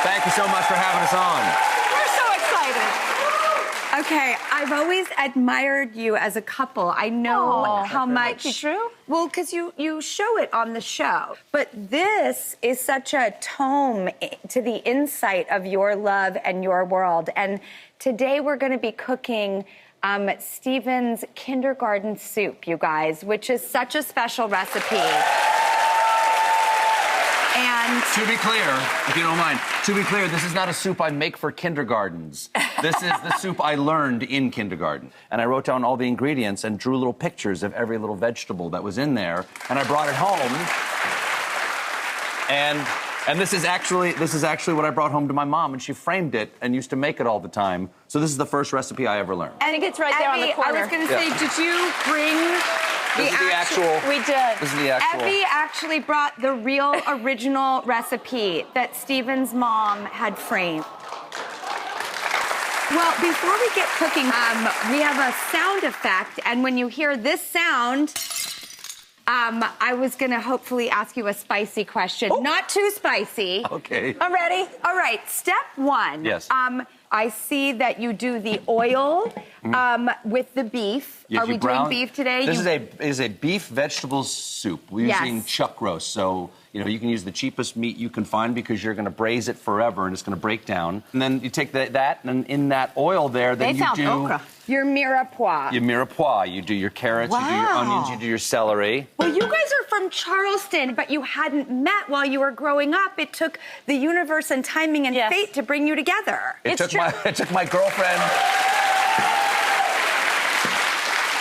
Thank you so much for having us on. We're so excited. Okay, I've always admired you as a couple. I know how much. Thank you, Drew. Well, because you show it on the show. But this is such a tome to the insight of your love and your world. And today we're going to be cooking Stephen's kindergarten soup, you guys, which is such a special recipe. And to be clear, if you don't mind, to be clear, this is not a soup I make for kindergartens. This is the soup I learned in kindergarten. And I wrote down all the ingredients and drew little pictures of every little vegetable that was in there. And I brought it home. And this is actually what I brought home to my mom, and she framed it and used to make it all the time. So this is the first recipe I ever learned. I think it's right there on the corner. I was going to say, did you bring... This is the actual. We did. This is the actual. Evie actually brought the real original recipe that Stephen's mom had framed. Well, before we get cooking, we have a sound effect, and when you hear this sound, I was going to hopefully ask you a spicy question. Oh. Not too spicy. Okay. I'm ready. All right, step one. Yes. I see that you do the oil with the beef. Yes, Are we doing beef today? This is a beef vegetable soup. We're using chuck roast, so you can use the cheapest meat you can find because you're going to braise it forever and it's going to break down. And then you take that and in that oil there, then you do okra. Your mirepoix. Your mirepoix. You do your carrots, you do your onions, you do your celery. Well, you guys are from Charleston, but you hadn't met while you were growing up. It took the universe and timing and fate to bring you together. It took my girlfriend.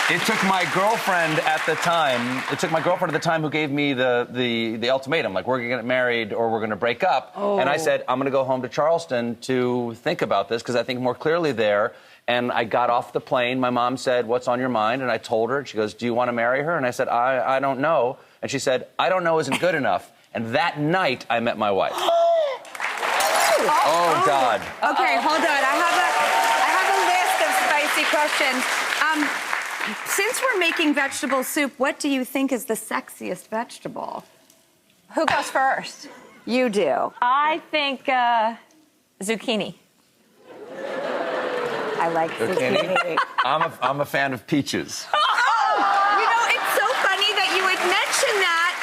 It took my girlfriend at the time. It took my girlfriend at the time who gave me the ultimatum, like we're gonna get married or we're gonna break up. Oh. And I said I'm gonna go home to Charleston to think about this because I think more clearly there. And I got off the plane. My mom said, "What's on your mind?" And I told her. She goes, "Do you want to marry her?" And I said, "I don't know." And she said, "I don't know isn't good enough." And that night I met my wife. Oh God. Okay, hold on. I have a list of spicy questions. Since we're making vegetable soup, what do you think is the sexiest vegetable? Who goes first? You do. I think zucchini. I like zucchini. I'm a fan of peaches. It's so funny that you would mention that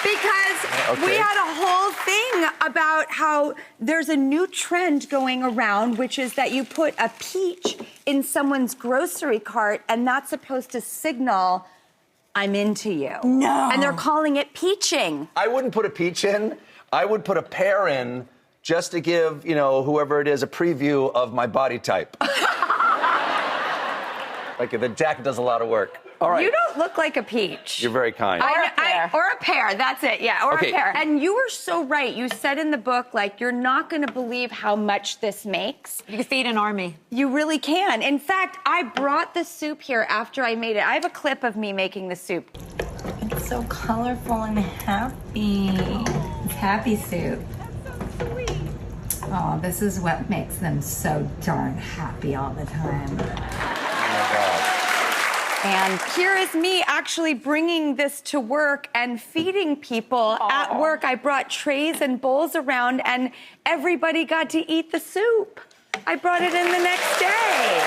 because we had a whole thing about how there's a new trend going around, which is that you put a peach in someone's grocery cart, and that's supposed to signal, I'm into you. No. And they're calling it peaching. I wouldn't put a peach in. I would put a pear in just to give, whoever it is, a preview of my body type. Like, the jacket does a lot of work. All right. You don't look like a peach. You're very kind. Or a pear. Or a pear, that's it, or a pear. And you were so right. You said in the book, you're not going to believe how much this makes. You can feed an army. You really can. In fact, I brought the soup here after I made it. I have a clip of me making the soup. It's so colorful and happy. It's happy soup. Oh, this is what makes them so darn happy all the time. And here is me actually bringing this to work and feeding people at work. I brought trays and bowls around, and everybody got to eat the soup. I brought it in the next day.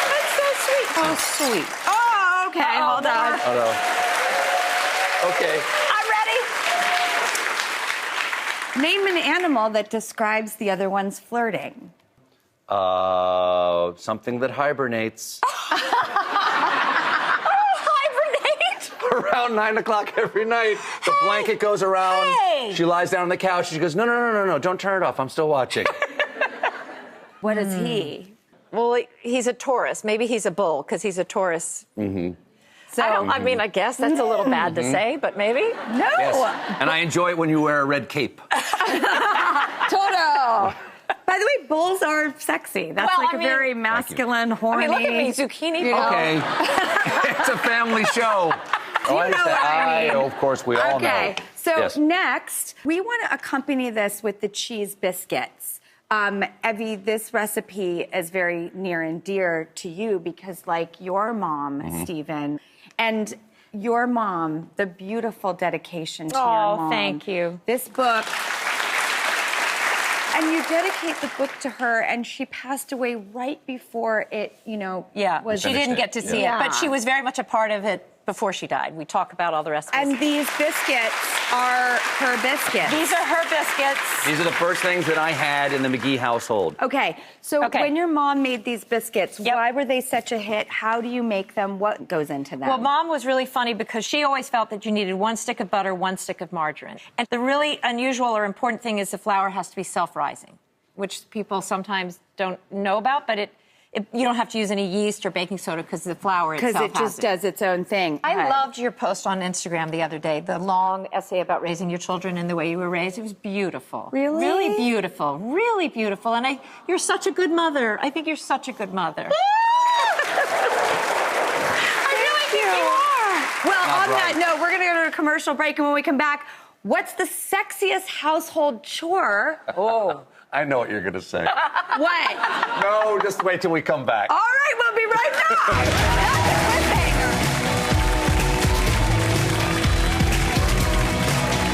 That's so sweet. Oh, sweet. Oh, okay, hold on. Oh, no. Okay. I'm ready. Name an animal that describes the other one's flirting. Something that hibernates. Around 9 o'clock every night, the blanket goes around. She lies down on the couch. She goes, no, don't turn it off. I'm still watching. What is he? Well, he's a Taurus. Maybe he's a bull because he's a Taurus. Mm-hmm. So I guess that's a little bad to say, but maybe. No. Yes. And I enjoy it when you wear a red cape. Toto. By the way, bulls are sexy. That's a very masculine, horny. Look at me, zucchini. Okay. It's a family show. You know what I mean. Of course, we all know. Okay, so next, we want to accompany this with the cheese biscuits. Evie, this recipe is very near and dear to you because, like your mom, Stephen, and your mom, the beautiful dedication to your mom. Oh, thank you. This book And you dedicate the book to her, and she passed away right before it, was... She didn't get to see it, but she was very much a part of it before she died. We talk about all the rest of it. And these biscuits are her biscuits. These are her biscuits. These are the first things that I had in the McGee household. Okay, so when your mom made these biscuits, why were they such a hit? How do you make them? What goes into them? Well, Mom was really funny because she always felt that you needed 1 stick of butter, 1 stick of margarine. And the really unusual or important thing is the flour has to be self-rising, which people sometimes don't know about, but you don't have to use any yeast or baking soda because the flour itself because it just does its own thing. I loved your post on Instagram the other day, the long essay about raising your children and the way you were raised. It was beautiful. Really? Really beautiful. Really beautiful. And you're such a good mother. I think you're such a good mother. I really think you are. Well, on that note, we're going to go to a commercial break, and when we come back, what's the sexiest household chore? Oh. I know what you're going to say. What? No, just wait till we come back. All right, we'll be right back.